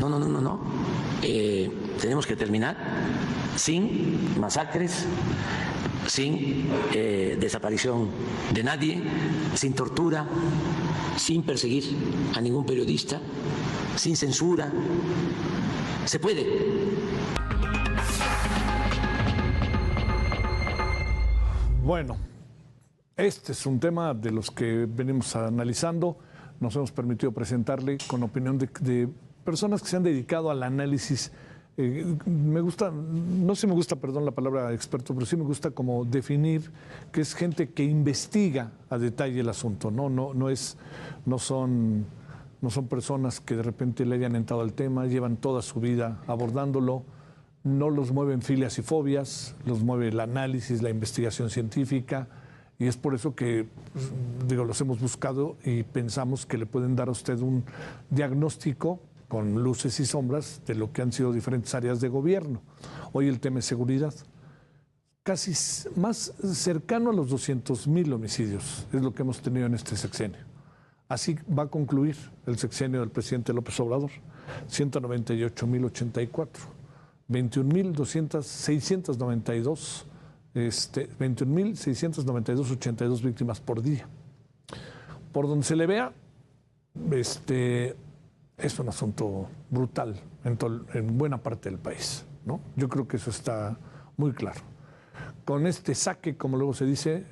No, no, no, no, no. Tenemos que terminar sin masacres, sin desaparición de nadie, sin tortura, sin perseguir a ningún periodista, sin censura. Se puede. Bueno, este es un tema de los que venimos analizando. Nos hemos permitido presentarle con opinión de personas que se han dedicado al análisis. Me gusta, no sé si me gusta, perdón la palabra experto, pero sí me gusta como definir que es gente que investiga a detalle el asunto, no son personas que de repente le hayan entrado al tema, llevan toda su vida abordándolo, no los mueven filias y fobias, los mueve el análisis, la investigación científica, y es por eso que, los hemos buscado y pensamos que le pueden dar a usted un diagnóstico con luces y sombras de lo que han sido diferentes áreas de gobierno. Hoy el tema es seguridad. Casi más cercano a los 200,000 homicidios es lo que hemos tenido en este sexenio. Así va a concluir el sexenio del presidente López Obrador. 198,084. 21,692 víctimas por día. Por donde se le vea, es un asunto brutal en buena parte del país, ¿no? Yo creo que eso está muy claro. Con este saque, como luego se dice,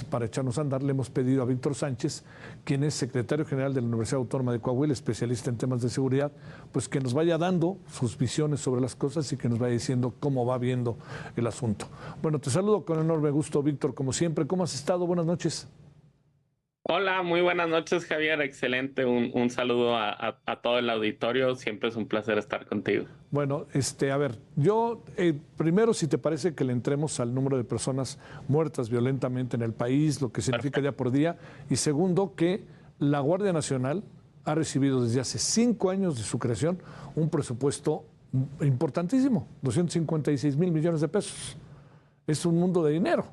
para echarnos a andar, le hemos pedido a Víctor Sánchez, quien es secretario general de la Universidad Autónoma de Coahuila, especialista en temas de seguridad, pues que nos vaya dando sus visiones sobre las cosas y que nos vaya diciendo cómo va viendo el asunto. Bueno, te saludo con enorme gusto, Víctor, como siempre. ¿Cómo has estado? Buenas noches. Hola, muy buenas noches, Javier. Excelente. Un saludo a todo el auditorio. Siempre es un placer estar contigo. Bueno, a ver, yo primero, si te parece que le entremos al número de personas muertas violentamente en el país, lo que significa día por día, y segundo, que la Guardia Nacional ha recibido desde hace 5 años de su creación un presupuesto importantísimo, 256,000 millones de pesos. Es un mundo de dinero.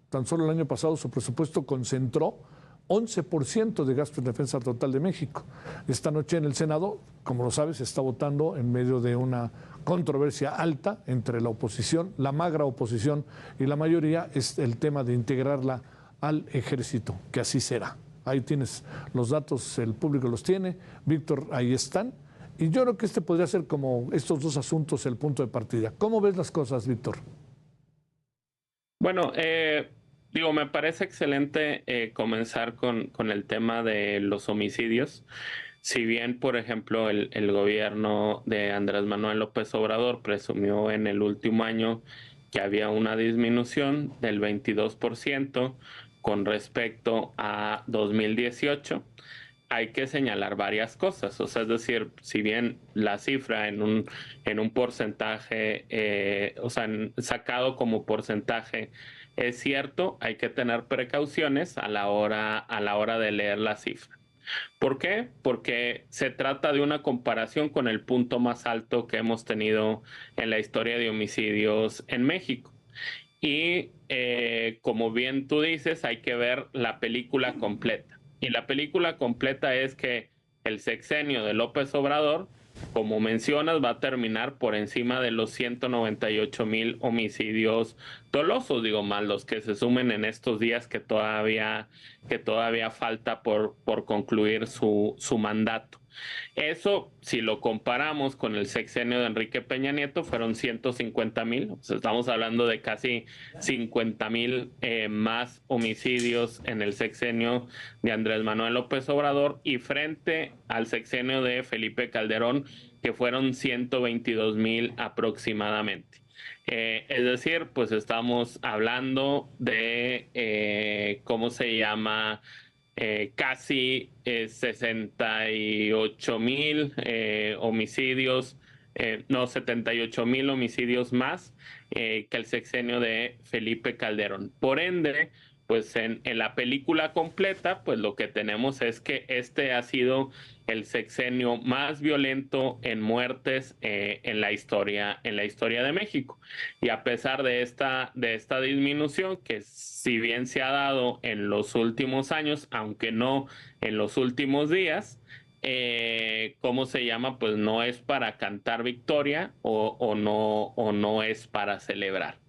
Tan solo el año pasado su presupuesto concentró 11% de gasto en defensa total de México. Esta noche en el Senado, como lo sabes, se está votando en medio de una controversia alta entre la oposición, la magra oposición y la mayoría, es el tema de integrarla al ejército, que así será. Ahí tienes los datos, el público los tiene. Víctor, ahí están. Y yo creo que podría ser como estos dos asuntos el punto de partida. ¿Cómo ves las cosas, Víctor? Bueno, me parece excelente comenzar con el tema de los homicidios. Si bien, por ejemplo, el gobierno de Andrés Manuel López Obrador presumió en el último año que había una disminución del 22% con respecto a 2018, hay que señalar varias cosas. O sea, es decir, si bien la cifra en un porcentaje, sacado como porcentaje, es cierto, hay que tener precauciones a la hora de leer la cifra. ¿Por qué? Porque se trata de una comparación con el punto más alto que hemos tenido en la historia de homicidios en México. Y como bien tú dices, hay que ver la película completa. Y la película completa es que el sexenio de López Obrador, como mencionas, va a terminar por encima de los 198,000 homicidios dolosos, más los que se sumen en estos días que todavía falta por concluir su mandato. Eso, si lo comparamos con el sexenio de Enrique Peña Nieto, fueron 150,000. O sea, estamos hablando de casi 50,000 más homicidios en el sexenio de Andrés Manuel López Obrador, y frente al sexenio de Felipe Calderón, que fueron 122,000 aproximadamente. Es decir, pues estamos hablando de, casi 68,000 homicidios, 78,000 homicidios más que el sexenio de Felipe Calderón. Por ende, pues en la película completa, pues lo que tenemos es que este ha sido el sexenio más violento en muertes en la historia de México. Y a pesar de esta disminución, que si bien se ha dado en los últimos años, aunque no en los últimos días, ¿cómo se llama? Pues no es para cantar victoria o no es para celebrar.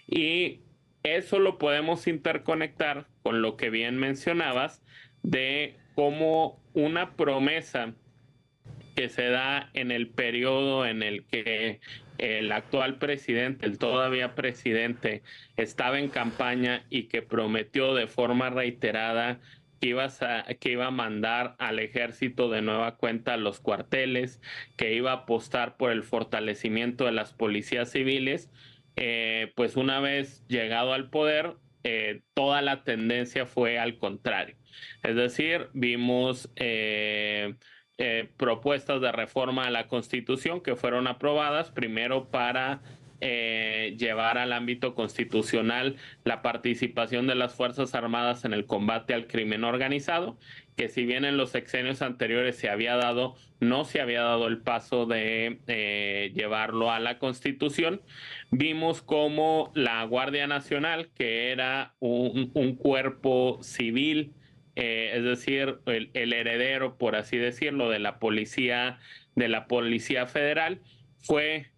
Y eso lo podemos interconectar con lo que bien mencionabas de cómo una promesa que se da en el periodo en el que el actual presidente, el todavía presidente, estaba en campaña y que prometió de forma reiterada que iba a mandar al ejército de nueva cuenta a los cuarteles, que iba a apostar por el fortalecimiento de las policías civiles, pues una vez llegado al poder, toda la tendencia fue al contrario. Es decir, vimos propuestas de reforma a la Constitución que fueron aprobadas primero para llevar al ámbito constitucional la participación de las Fuerzas Armadas en el combate al crimen organizado, que si bien en los sexenios anteriores no se había dado el paso de llevarlo a la Constitución. Vimos como la Guardia Nacional, que era un cuerpo civil, es decir, el heredero, por así decirlo, de la policía federal, fue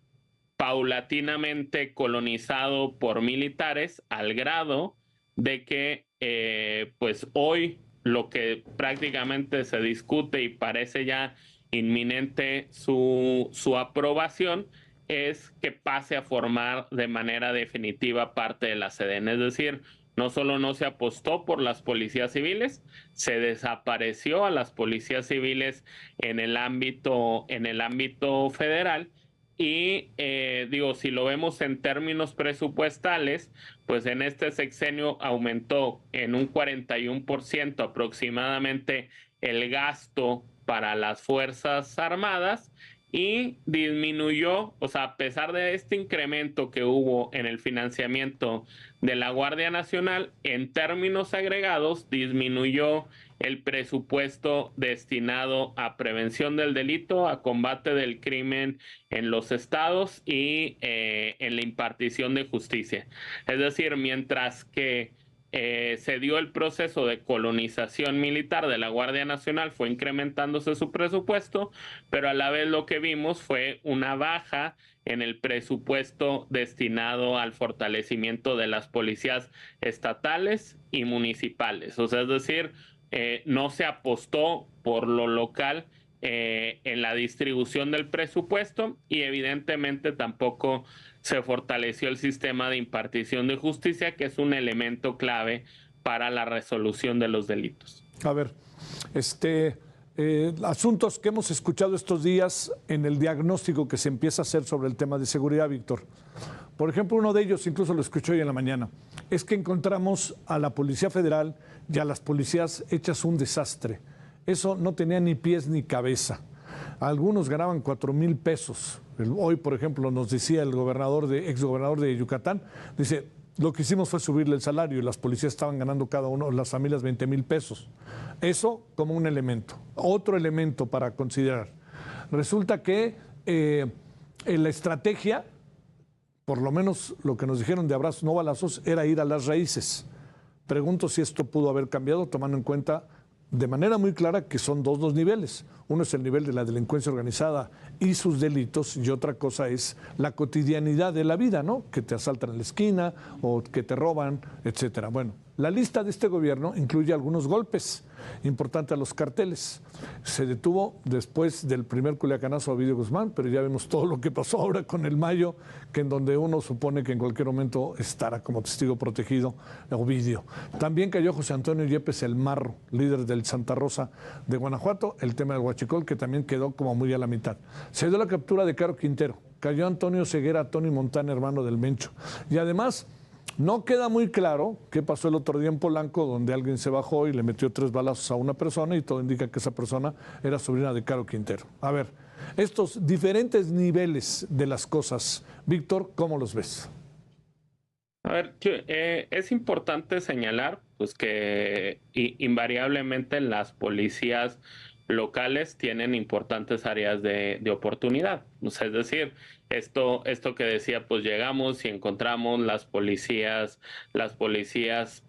paulatinamente colonizado por militares al grado de que pues hoy lo que prácticamente se discute y parece ya inminente su aprobación es que pase a formar de manera definitiva parte de la SEDEN. Es decir, no solo no se apostó por las policías civiles, se desapareció a las policías civiles en el ámbito federal. Y digo, si lo vemos en términos presupuestales, pues en este sexenio aumentó en un 41% aproximadamente el gasto para las Fuerzas Armadas y disminuyó, o sea, a pesar de este incremento que hubo en el financiamiento de la Guardia Nacional, en términos agregados disminuyó el presupuesto destinado a prevención del delito, a combate del crimen en los estados y en la impartición de justicia. Es decir, mientras que se dio el proceso de colonización militar de la Guardia Nacional, fue incrementándose su presupuesto, pero a la vez lo que vimos fue una baja en el presupuesto destinado al fortalecimiento de las policías estatales y municipales. O sea, es decir, no se apostó por lo local en la distribución del presupuesto y evidentemente tampoco se fortaleció el sistema de impartición de justicia, que es un elemento clave para la resolución de los delitos. A ver, asuntos que hemos escuchado estos días en el diagnóstico que se empieza a hacer sobre el tema de seguridad, Víctor. Por ejemplo, uno de ellos, incluso lo escuché hoy en la mañana, es que encontramos a la Policía Federal y a las policías hechas un desastre. Eso no tenía ni pies ni cabeza. Algunos ganaban 4,000 pesos. Hoy, por ejemplo, nos decía el exgobernador de Yucatán, dice, lo que hicimos fue subirle el salario y las policías estaban ganando cada uno, las familias, 20,000 pesos. Eso como un elemento. Otro elemento para considerar. Resulta que en la estrategia, por lo menos lo que nos dijeron de abrazos no balazos, era ir a las raíces. Pregunto si esto pudo haber cambiado, tomando en cuenta de manera muy clara que son dos niveles. Uno es el nivel de la delincuencia organizada y sus delitos, y otra cosa es la cotidianidad de la vida, ¿no? Que te asaltan en la esquina o que te roban, etcétera. Bueno, la lista de este gobierno incluye algunos golpes importantes a los carteles. Se detuvo después del primer culiacanazo a Ovidio Guzmán, pero ya vemos todo lo que pasó ahora con el Mayo, que en donde uno supone que en cualquier momento estará como testigo protegido Ovidio. También cayó José Antonio Yepes el Marro, líder del Santa Rosa de Guanajuato, el tema del huachicol, que también quedó como muy a la mitad. Se dio la captura de Caro Quintero, cayó Antonio Ceguera, Tony Montana, hermano del Mencho. Y además, no queda muy claro qué pasó el otro día en Polanco, donde alguien se bajó y le metió 3 balazos a una persona y todo indica que esa persona era sobrina de Caro Quintero. A ver, estos diferentes niveles de las cosas, Víctor, ¿cómo los ves? A ver, es importante señalar pues que invariablemente las policías locales tienen importantes áreas de oportunidad. O sea, es decir, esto que decía, pues llegamos y encontramos las policías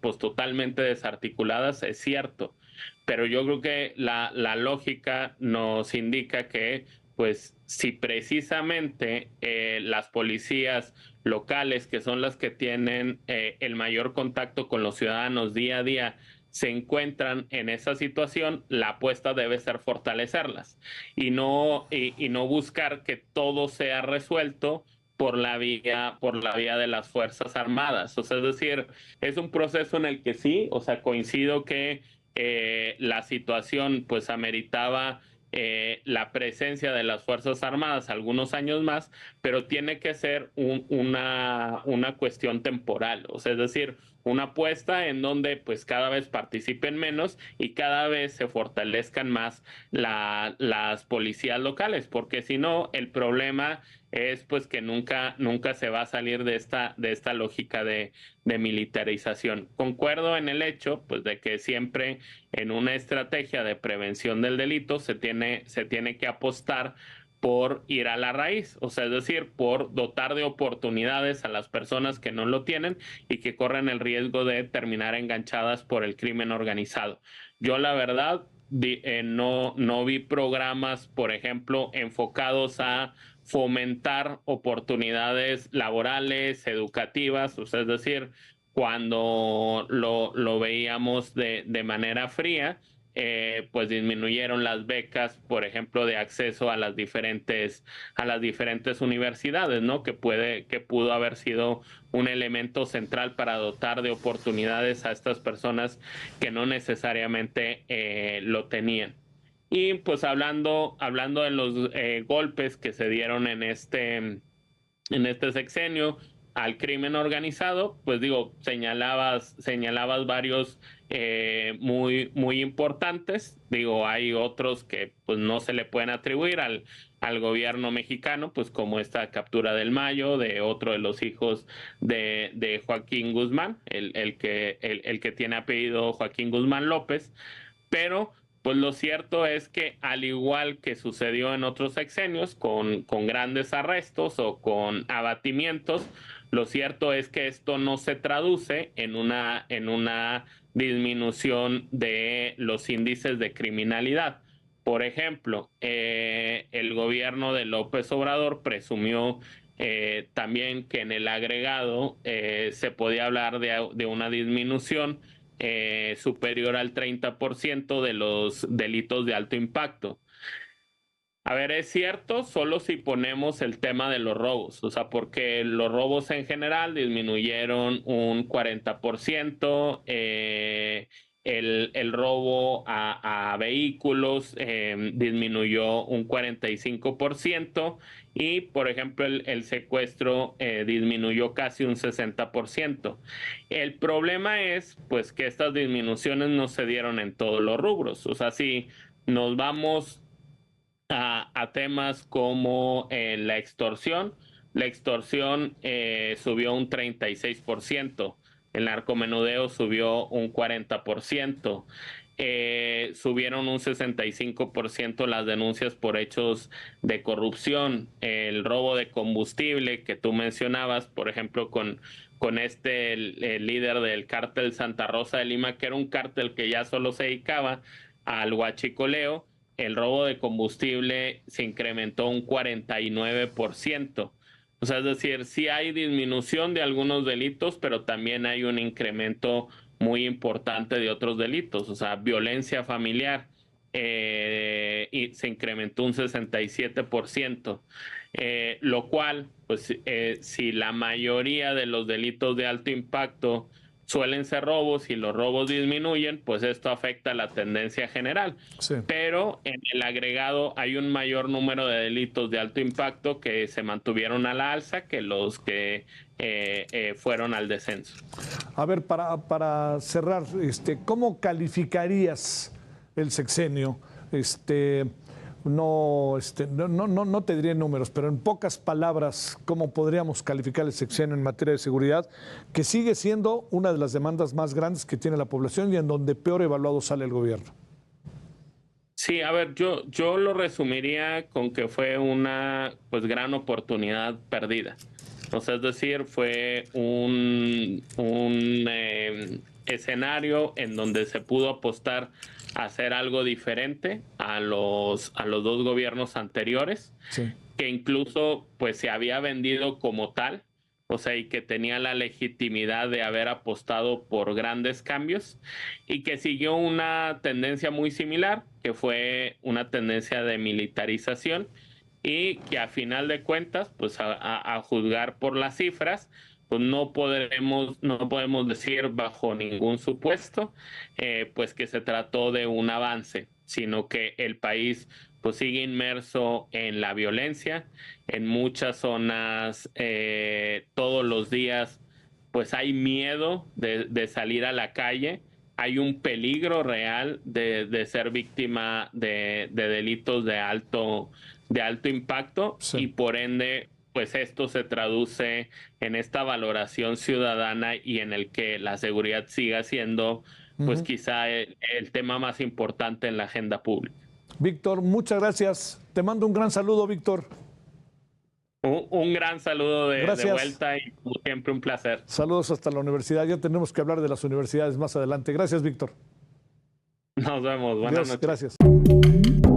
pues totalmente desarticuladas, es cierto, Pero yo creo que la lógica nos indica que, pues, si precisamente las policías locales, que son las que tienen el mayor contacto con los ciudadanos día a día, se encuentran en esa situación, la apuesta debe ser fortalecerlas y no buscar que todo sea resuelto por la vía de las Fuerzas Armadas. O sea, es decir, es un proceso en el que sí, o sea, coincido que la situación pues ameritaba la presencia de las Fuerzas Armadas algunos años más, pero tiene que ser una cuestión temporal, o sea, es decir, una apuesta en donde pues cada vez participen menos y cada vez se fortalezcan más las policías locales, porque si no, el problema es pues que nunca se va a salir de esta lógica de militarización. Concuerdo en el hecho pues de que siempre en una estrategia de prevención del delito se tiene que apostar por ir a la raíz, o sea, es decir, por dotar de oportunidades a las personas que no lo tienen y que corren el riesgo de terminar enganchadas por el crimen organizado. Yo la verdad no vi programas, por ejemplo, enfocados a fomentar oportunidades laborales, educativas, o sea, es decir, cuando lo veíamos de manera fría, pues disminuyeron las becas, por ejemplo, de acceso a las diferentes universidades, ¿no? Que pudo haber sido un elemento central para dotar de oportunidades a estas personas que no necesariamente lo tenían. Y pues hablando de los golpes que se dieron en este sexenio al crimen organizado, pues digo, señalabas varios muy importantes. Digo, hay otros que pues no se le pueden atribuir al gobierno mexicano, pues como esta captura del Mayo, de otro de los hijos de Joaquín Guzmán, el que tiene apellido Joaquín Guzmán López, pero pues lo cierto es que al igual que sucedió en otros sexenios con grandes arrestos o con abatimientos, lo cierto es que esto no se traduce en una disminución de los índices de criminalidad. Por ejemplo, el gobierno de López Obrador presumió también que en el agregado se podía hablar de una disminución superior al 30% de los delitos de alto impacto. A ver, es cierto, solo si ponemos el tema de los robos, o sea, porque los robos en general disminuyeron un 40%, el robo a vehículos disminuyó un 45% y, por ejemplo, el secuestro disminuyó casi un 60%. El problema es, pues, que estas disminuciones no se dieron en todos los rubros, o sea, si nos vamos a temas como la extorsión. La extorsión subió un 36%, el narcomenudeo subió un 40%, subieron un 65% las denuncias por hechos de corrupción, el robo de combustible que tú mencionabas, por ejemplo, con el líder del cártel Santa Rosa de Lima, que era un cártel que ya solo se dedicaba al huachicoleo. El robo de combustible se incrementó un 49%. O sea, es decir, sí hay disminución de algunos delitos, pero también hay un incremento muy importante de otros delitos. O sea, violencia familiar y se incrementó un 67%. Lo cual, pues, si la mayoría de los delitos de alto impacto suelen ser robos y los robos disminuyen, pues esto afecta la tendencia general. Sí. Pero en el agregado hay un mayor número de delitos de alto impacto que se mantuvieron a la alza que los que fueron al descenso. A ver, para cerrar, ¿cómo calificarías el sexenio? No te diré números, pero en pocas palabras, ¿cómo podríamos calificar el sexenio en materia de seguridad, que sigue siendo una de las demandas más grandes que tiene la población y en donde peor evaluado sale el gobierno? Sí, a ver, yo lo resumiría con que fue una pues gran oportunidad perdida. O sea, es decir, fue un escenario en donde se pudo apostar hacer algo diferente a los dos gobiernos anteriores, Sí. que incluso pues se había vendido como tal, o sea, y que tenía la legitimidad de haber apostado por grandes cambios, y que siguió una tendencia muy similar, que fue una tendencia de militarización, y que a final de cuentas, pues a juzgar por las cifras, pues no podemos decir bajo ningún supuesto pues que se trató de un avance, sino que el país pues sigue inmerso en la violencia. En muchas zonas todos los días pues hay miedo de salir a la calle, hay un peligro real de ser víctima de delitos de alto impacto, Sí. y por ende pues esto se traduce en esta valoración ciudadana y en el que la seguridad siga siendo pues quizá el tema más importante en la agenda pública. Víctor, muchas gracias. Te mando un gran saludo, Víctor. Un gran saludo de Gracias. vuelta, y como siempre un placer. Saludos hasta la universidad. Ya tenemos que hablar de las universidades más adelante. Gracias, Víctor. Nos vemos. Buenas Adiós, noches. gracias.